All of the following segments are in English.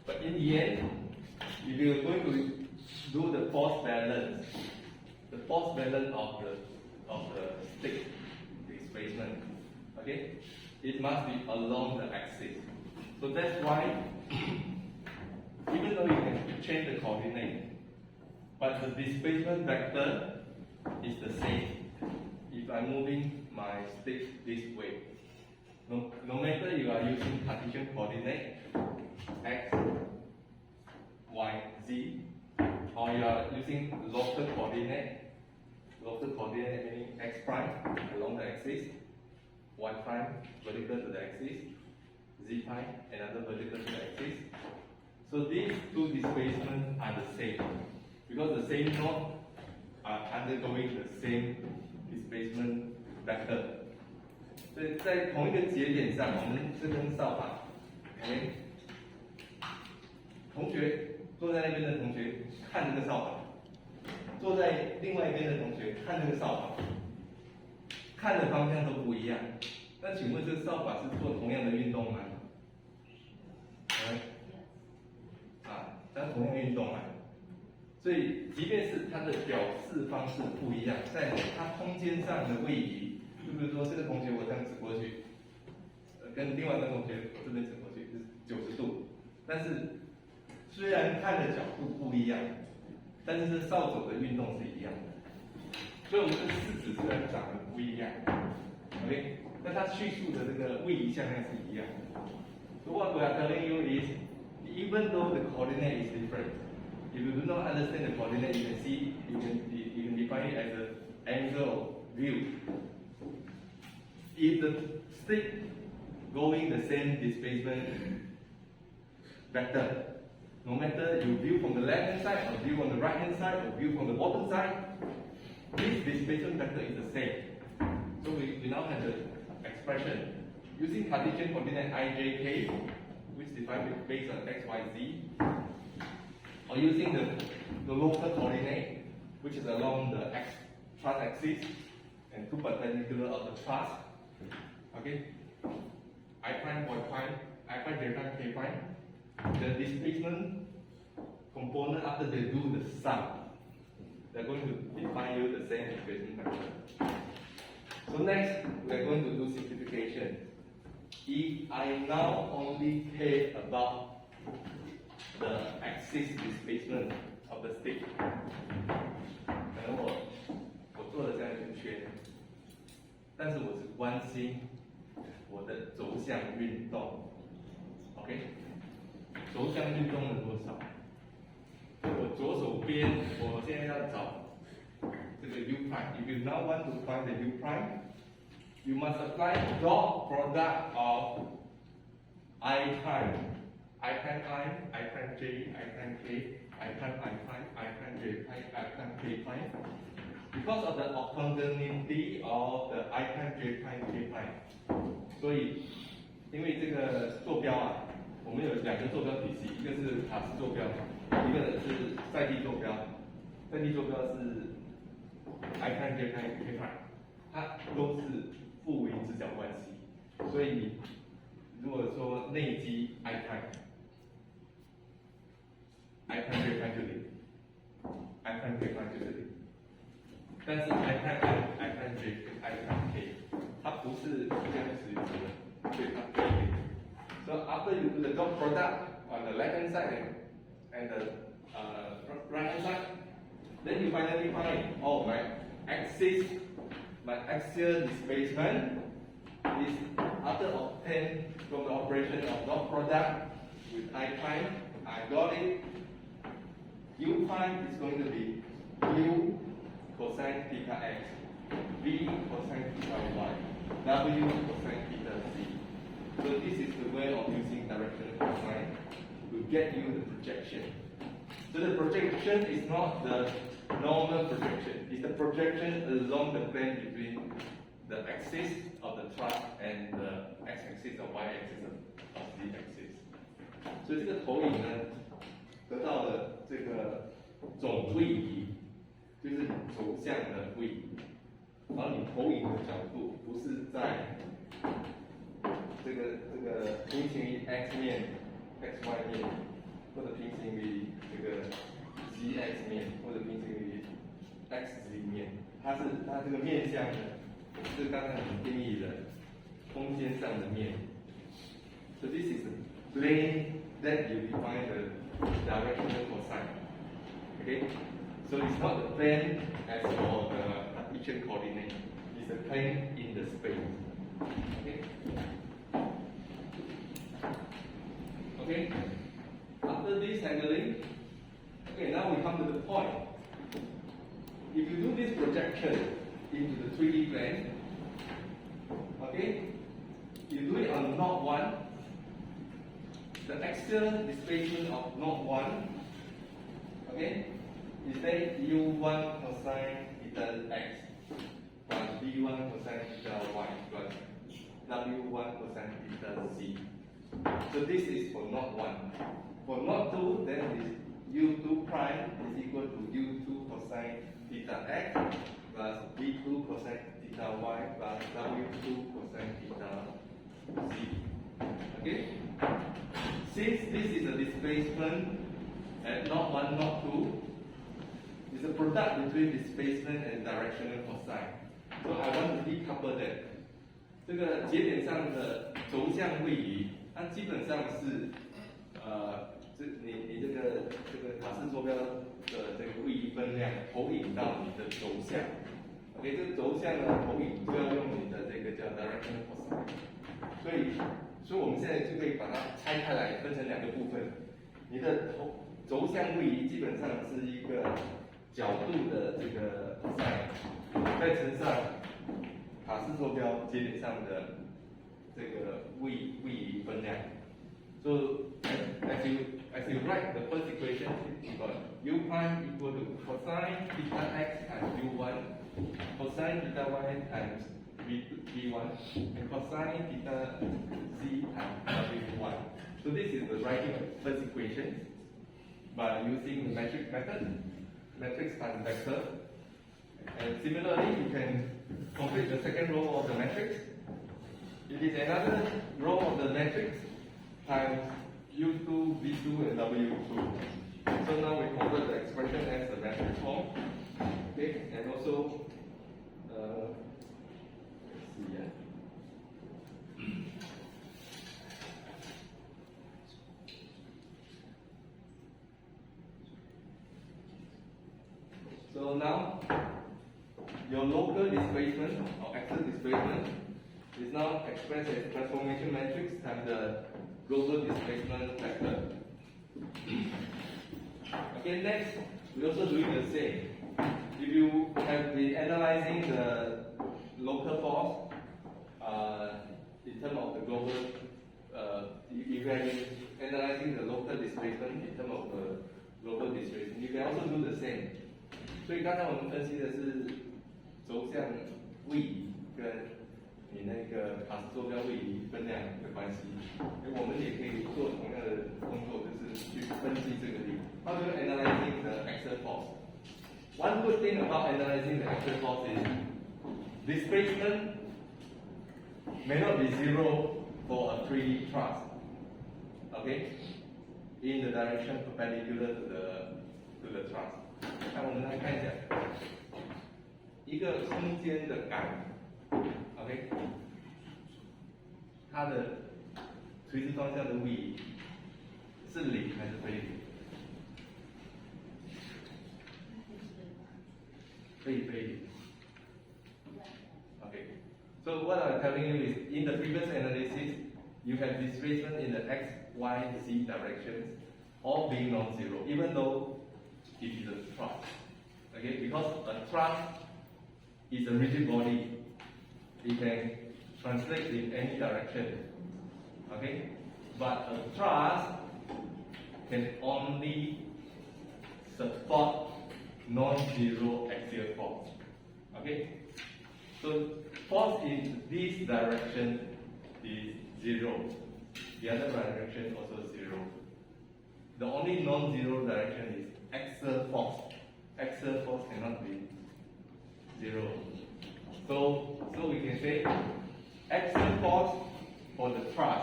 But in the end, if you are going to do the force balance of the stick displacement, okay, it must be along the axis. So that's why, even though you can change the coordinate, but the displacement vector is the same. If I'm moving my stick this way, no matter you are using Cartesian coordinate x, y, z, or you are using local coordinate meaning x prime along the axis, y prime vertical to the axis, z prime another vertical to the axis. So these two displacements are the same because the same node are undergoing the same displacement vector. 所以在同一个节点上，我们这根扫把 ，OK， 同学坐在那边的同学看这个扫把，坐在另外一边的同学看这个扫把，看的方向都不一样。那请问这个扫把是做同样的运动吗？它同样运动啊。所以，即便是它的表示方式不一样，在它空间上的位移，就比如说这个同学我这样指过去，跟另外一个同学我这边指过去是90度，但是虽然看的角度不一样，但是这扫帚的运动是一样的，所以我们的式子虽然长得不一样 ，OK， 但它叙述的这个位移向量是一样的。So what we are telling you is, even though the coordinate is different, if you do not understand the coordinate, you can see you can define it as an angle of view. If the stick going the same displacement vector, no matter you view from the left hand side or view on the right hand side or view from the bottom side, this displacement vector is the same. So we now have the expression using Cartesian coordinate ijk, which is defined based on x, y, z, or using the local coordinate, which is along the x truss axis and two perpendicular of the truss. Okay, I prime, y prime, I prime, j prime, k prime. The displacement component after they do the sum, they're going to define you the same displacement vector. So next, we're going to do simplification. If I now only care about the axis displacement of the stick, 可能我做了这样一个圈，但是我只关心我的轴向运动 ，OK？ 轴向运动了多少？我左手边，我现在要找这个 u prime. If you now want to find the u prime, you must apply dot product of I prime, I prime I, I prime j, I prime k, I prime I prime, I prime j prime, I prime k prime. Because of the orthogonality of the I prime, j prime, k prime. 所以，因为这个坐标啊，我们有两个坐标体系，一个是塔式坐标，一个是赛地坐标。赛地坐标是 I prime, j prime, k prime， 它都是负无直角关系。所以你如果说内积 I prime，I prime, j prime 就零 ，I prime, k prime 就是零。但是 I prime I prime j I prime k， 它不是相似于值的，所以它可以零。So after you do the dot product on the left hand side and the right hand side, then you finally find, oh, my axial displacement is after obtained from the operation of dot product with I prime, I got it. U prime is going to be U cosine theta x, V cosine theta y, W cosine theta z. So this is the way of using directional cosine to get you the projection. So the projection is not the normal projection. It's the projection along the plane between the axis of the truss and the x-axis or y-axis of z-axis. 所以这个投影呢，得到的这个总位移就是你轴向的位移，然后你投影的角度不是在这个平行于 x 面、x y 面，或者平行于这个 ZX 面，或者平行于 XZ 面，它这个面向呢，是刚才我们定义的空间上的面。So this is a plane that you define the directional cosine. Okay? So it's not the plane as for the Cartesian coordinate. It's a plane in the space. Okay? Okay? After this handling, okay, now we come to the point. If you do this projection into the 3D plane, okay, you do it on node 1, the axial displacement of node 1, okay, is then u1 cosine theta x plus v1 cosine theta y plus w1 cosine theta z. So this is for node 1. For node 2, then is u2 prime is equal to u2 cosine theta x plus v2 cosine theta y plus w2 cosine theta z. Okay? Since this is a displacement at node 1, node 2, it's a product between displacement and directional cosine. So I want to decouple that. 这个节点上的轴向位移，它基本上是你这个卡氏坐标的这个位移分量投影到你的轴向。OK， 这个轴向呢投影就要用你的这个叫 directional cosine。所以我们现在就可以把它拆开来，分成两个部分。你的轴向位移基本上是一个角度的这个 cosine， 再乘上卡氏坐标节点上的这个位移分量。So as you write the first equation, you got u prime equal to cosine theta x times u1, cosine theta y times v1, and cosine theta z times w1. So this is the writing of the first equation by using the matrix method, matrix times vector. And similarly, you can complete the second row of the matrix. It is another row of the matrix times u2, v2, and w2. So now we convert the expression as the matrix form. Okay, and also, let's see, yeah. So now, your local displacement or axial displacement is now expressed as transformation matrix times the global displacement vector. Okay, next, we're also doing the same. If you have been analyzing the local force in terms of the global, if you have been analyzing the local displacement in terms of the global displacement, you can also do the same. 所以刚才我们分析的是轴向位移跟你那个卡氏坐标位移分量的关系，我们也可以做同样的工作，就是去分析这个力。How do you analyzing the axial force? One good thing about analyzing the axial force is displacement may not be zero for a 3D truss. Okay, in the direction perpendicular to the truss. 那我们来看一下一个空间的杆 ，OK， 它的垂直方向的位移是零还是非零？非零。Okay. So what I'm telling you is, in the previous analysis, you have displacement in the x, y, z directions, all being non-zero, even though it is a truss. Okay, because a truss is a rigid body. It can translate in any direction. Okay, but a truss can only support non-zero axial force. Okay, so force in this direction is zero. The other direction also zero. The only non-zero direction is axial force. Axial force cannot be zero. So we can say axial force for the truss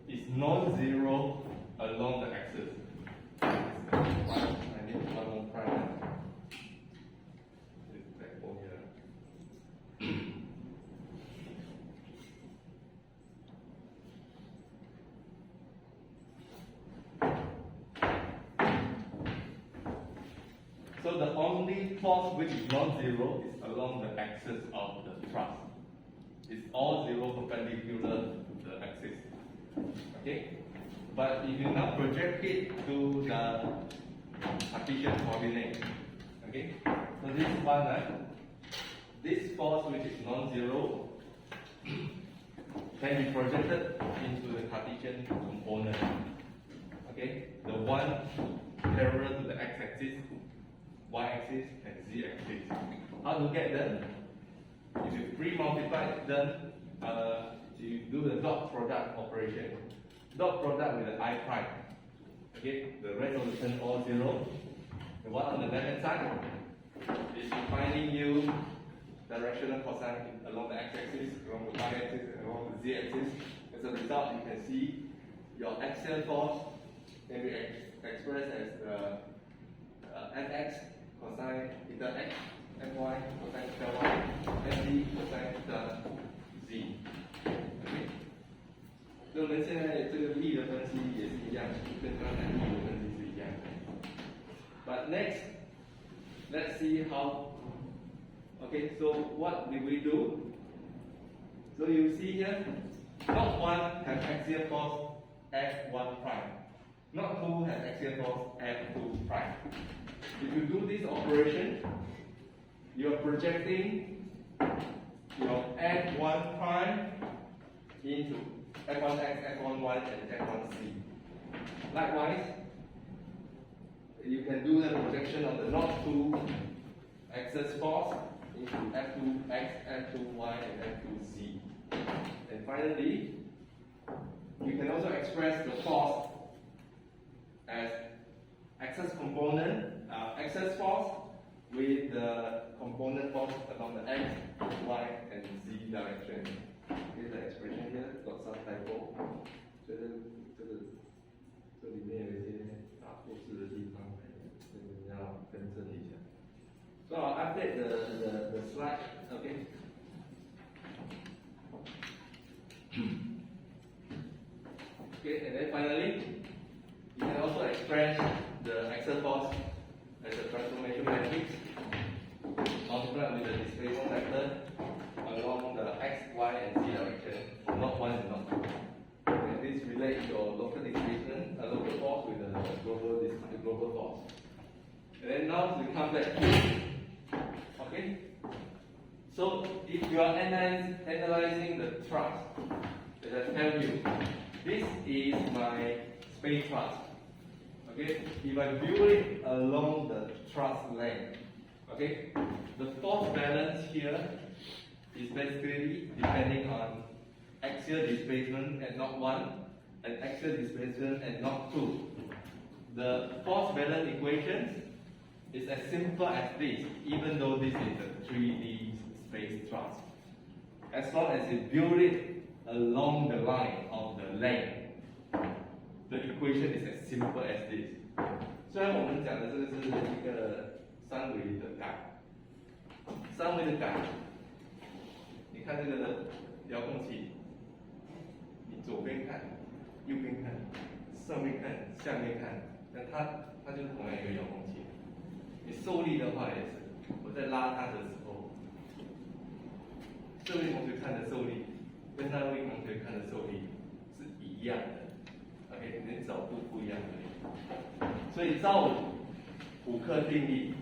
is non-zero along the axis. So the only force which is non-zero is along the axis of the thrust. It's all zero perpendicular to the axis. Okay? But if you now project it to the Cartesian coordinate, okay? So this one, this force which is non-zero can be projected into the Cartesian component. Okay? The one parallel to the x-axis, y-axis, and z-axis. How to get them? If you pre-multiply them, you do the dot product operation. Dot product with the I prime. Okay, the rest of the term all zero. The one on the left hand side is defining you directional cosine along the x-axis, along the y-axis, and along the z-axis. As a result, you can see your axial force can be expressed as fx cosine theta x, fy cosine theta y, fz cosine theta z. Okay. 所以我们现在这个力的分析也是一样，跟刚才力的分析是一样的。But next, let's see how. Okay, so what did we do? So you see here, not one has axial force F1 prime, not two has axial force F2 prime. If you do this operation, you are projecting your F1 prime into F1x, F1y, and F1c. Likewise, you can do the projection of the not two axis force into F2x, F2y, and F2z. And finally, you can also express the force as axis component, axis force with the component force along the x, y, and z direction. Here's the expression here, got some typo. 这里面有一些打错字的地方，要更正一下。So I'll update the slide, okay? Okay, and then finally, you can also express the axial force as a transformation matrix, multiplied with the displacement vector along the x, y, and z direction, not one and not two. And this relates your local displacement, local force with the global force. And then now we come back here. Okay? So if you are analyzing the thrust, as I tell you, this is my space thrust. Okay? If I view it along the thrust length, okay, the force balance here is basically depending on axial displacement at not 1 and axial displacement at not 2. The force balance equation is as simple as this, even though this is a 3D space thrust. As long as you build it along the line of the length, the equation is as simple as this. 虽然我们讲的这个是一个三维的杆，三维的杆，你看这个遥控器，你左边看，右边看，上面看，下面看，那它就是同样一个遥控器。你受力的话也是，我在拉它的时候，这位同学看的受力跟那位同学看的受力是一样的 ，OK， 你的角度不一样而已。所以照虎克定律，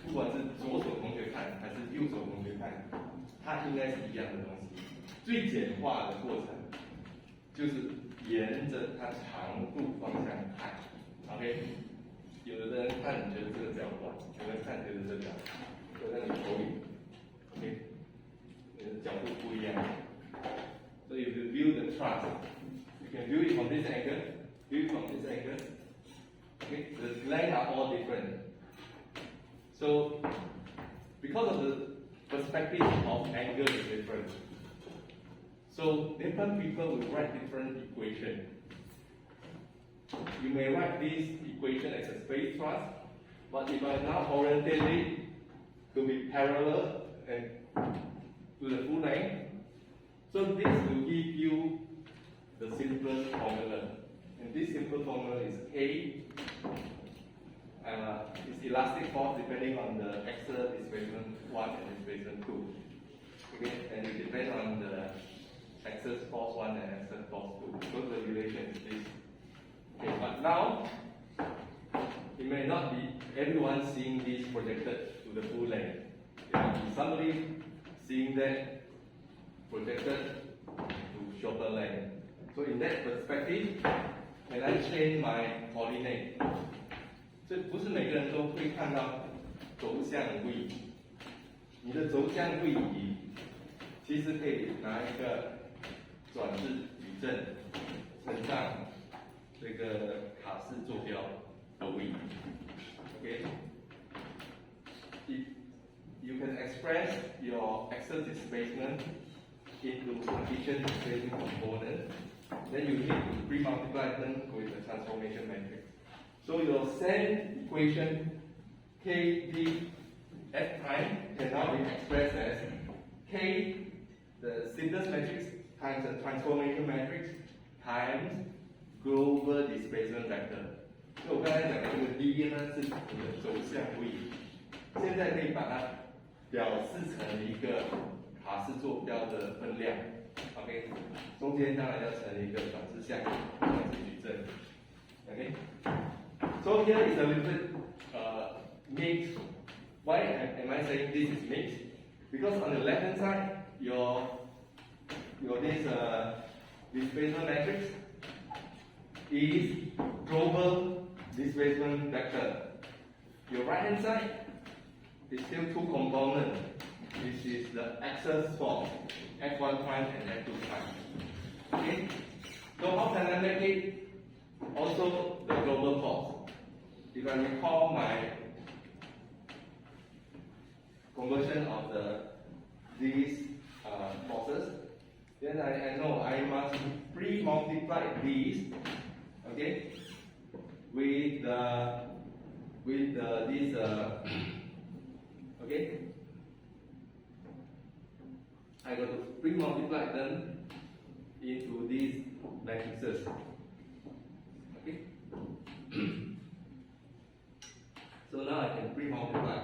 不管是左手同学看还是右手同学看，它应该是一样的东西。最简化的过程就是沿着它长度方向看 ，OK。有的人看觉得这个比较短，有人看觉得这个比较长，就在你头里 ，OK， 你的角度不一样。So if you view the thrust, you can view it from this angle, view it from this angle. Okay, the lengths are all different. So because of the perspective of angle is different, so different people will write different equation. You may write this equation as a space thrust, but if I now orientate it to be parallel and to the full length, so this will give you the simplest formula. And this simple formula is A it's elastic force depending on the axial displacement 1 and displacement 2. Okay, and it depends on the axial force 1 and axial force 2. So the relation is this. Okay, but now it may not be everyone seeing this projected to the full length. There might be somebody seeing that projected to shorter length. So in that perspective, can I change my coordinate? 这不是每个人都会看到轴向位移。你的轴向位移，其实可以拿一个转至矩阵乘上这个卡氏坐标的位移。Okay? If you can express your axial displacement into Cartesian displacement component, then you need to pre-multiply them with the transformation matrix. So your same equation k d f prime can now be expressed as k, the stiffness matrix, times the transformation matrix times global displacement vector. 所以我刚才讲的这个 d 呢是你的轴向位移，现在可以把它表示成一个卡氏坐标的分量。OK， 中间当然要成一个转至向矩阵。OK。So here is a little bit mixed. Why am I saying this is mixed? Because on the left hand side, your this displacement matrix is global displacement vector. Your right hand side is still two components. This is the axial force, F1 prime and F2 prime. Okay. So how can I make it also the global force? If I recall my conversion of these forces, then I know I must pre-multiply these, okay, with this okay. I got to pre-multiply them into these matrices. Okay. So now I can pre-multiply.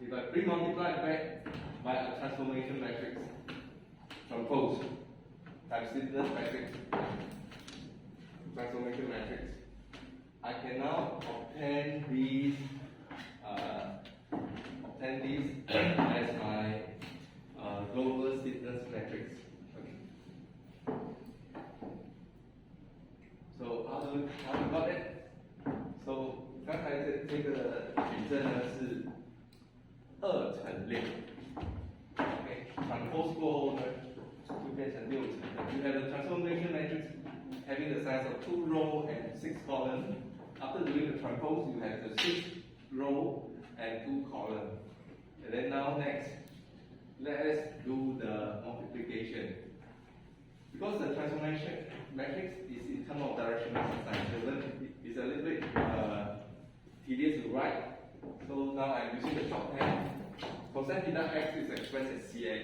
If I pre-multiply back by a transformation matrix, transpose times stiffness matrix, transformation matrix, I can now obtain these as my global stiffness matrix. Okay. So how do we got it? So 刚才这个矩阵呢是2乘6 ，OK， transpose 过后呢就变成6乘。You have a transformation matrix having the size of 2 row and 6 column. After doing the transpose, you have the 6 row and 2 column. And then now next, let us do the multiplication. Because the transformation matrix is in terms of directional sign, it's a little bit tedious to write. So now I'm using the shorthand. Cosine theta x is expressed as cx.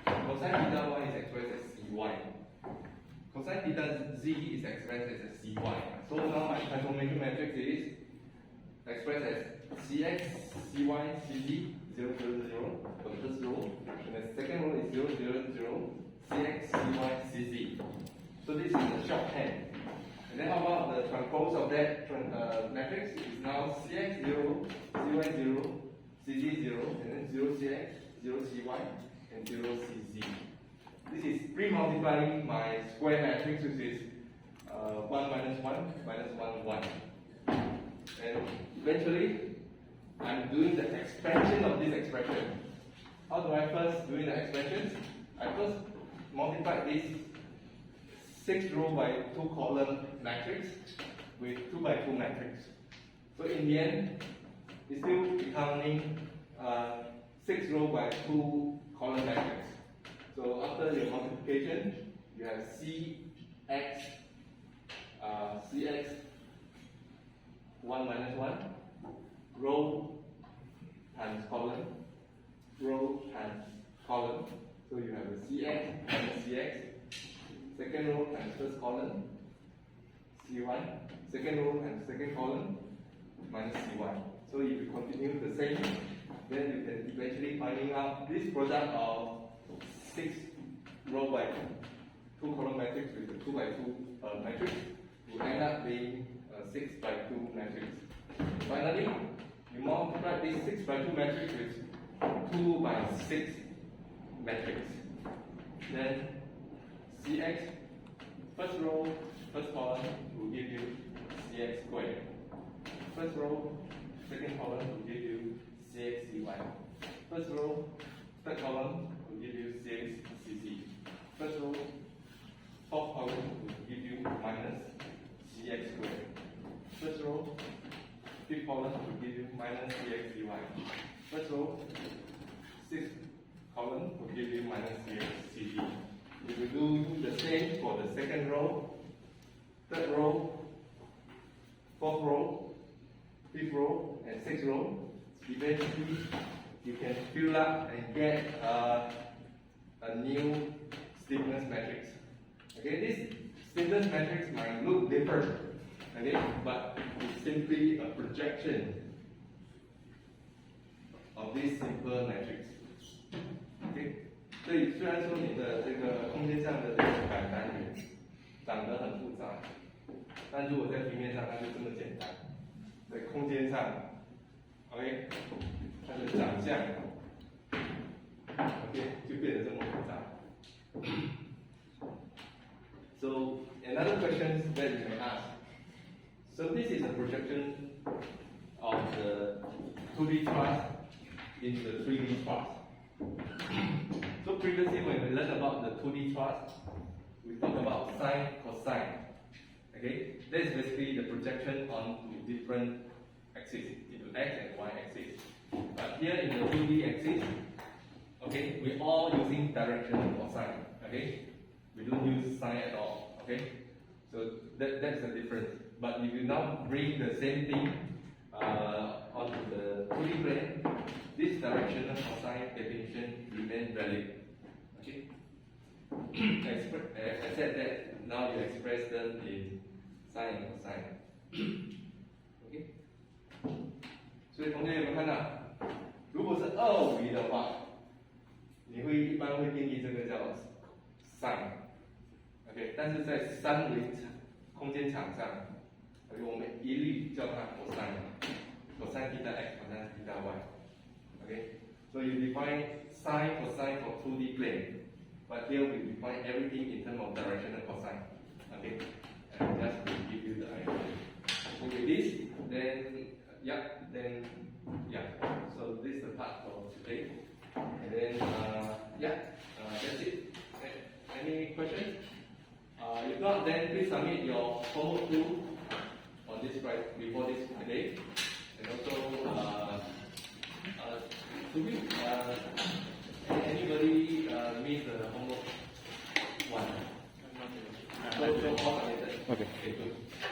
Cosine theta y is expressed as cy. Cosine theta z is expressed as cy. So now my transformation matrix is expressed as cx, cy, cz, 0, 0, 0 for the first row. And the second row is 0, 0, 0, cx, cy, cz. So this is the shorthand. And then how about the transpose of that matrix is now cx 0, cy 0, cz 0, and then 0 cx, 0 cy, and 0 cz. This is pre-multiplying my square matrix, which is 1 minus 1 minus 1, 1. And eventually, I'm doing the expansion of this expression. How do I first do the expansion? I first multiply this 6 row by 2 column matrix with 2 by 2 matrix. So in the end, it's still becoming 6 row by 2 column matrix. So after your multiplication, you have cx 1 minus 1, row times column, row times column. So you have a cx times cx, second row times first column, cy, second row times second column, minus C1. So if you continue the same, then you can eventually finding out this product of 6 row by 2 column matrix with a 2 by 2 matrix will end up being a 6 by 2 matrix. Finally, you multiply this 6 by 2 matrix with 2 by 6 matrix. Then Cx, first row, first column will give you Cx squared. First row, second column will give you Cx Cy. First row, third column will give you Cx Cc. First row, fourth column will give you minus Cx squared. First row, fifth column will give you minus Cx Cy. First row, sixth column will give you minus Cx Cg. If you do the same for the second row, third row, fourth row, fifth row, and sixth row, eventually you can fill up and get a new stiffness matrix. Okay, this stiffness matrix might look different, okay, but it's simply a projection of this simple matrix. Okay. 所以虽然说你的这个空间上的这个感单元长得很复杂，但如果在平面上它就这么简单，在空间上 ，OK， 它的长相 ，OK 就变得这么复杂。So another question that you may ask. So this is a projection of the 2D truss in the 3D truss. So previously when we learned about the 2D truss, we talked about sine, cosine. Okay, that is basically the projection onto different axes, into x and y axis. But here in the 2D axis, okay, we're all using directional cosine. Okay, we don't use sine at all. Okay, so that's the difference. But if you now bring the same thing onto the 2D plane, this directional cosine definition remains valid. Okay. I said that now you express them in sine and cosine. Okay. 所以同学有没有看到？如果是2维的话，你会一般会定义这个叫 sine。OK， 但是在3维空间场上，我们一律叫它 cosine。cosine theta x, cosine theta y. Okay, so you define sine, cosine for 2D plane, but here we define everything in terms of directional cosine. Okay, and just to give you the idea. Okay, this, then, so this is the part for today. And then, that's it. Any questions? If not, then please submit your homework 2 on this before this Friday. And also, anybody miss the homework 1? So all submitted. Okay, good.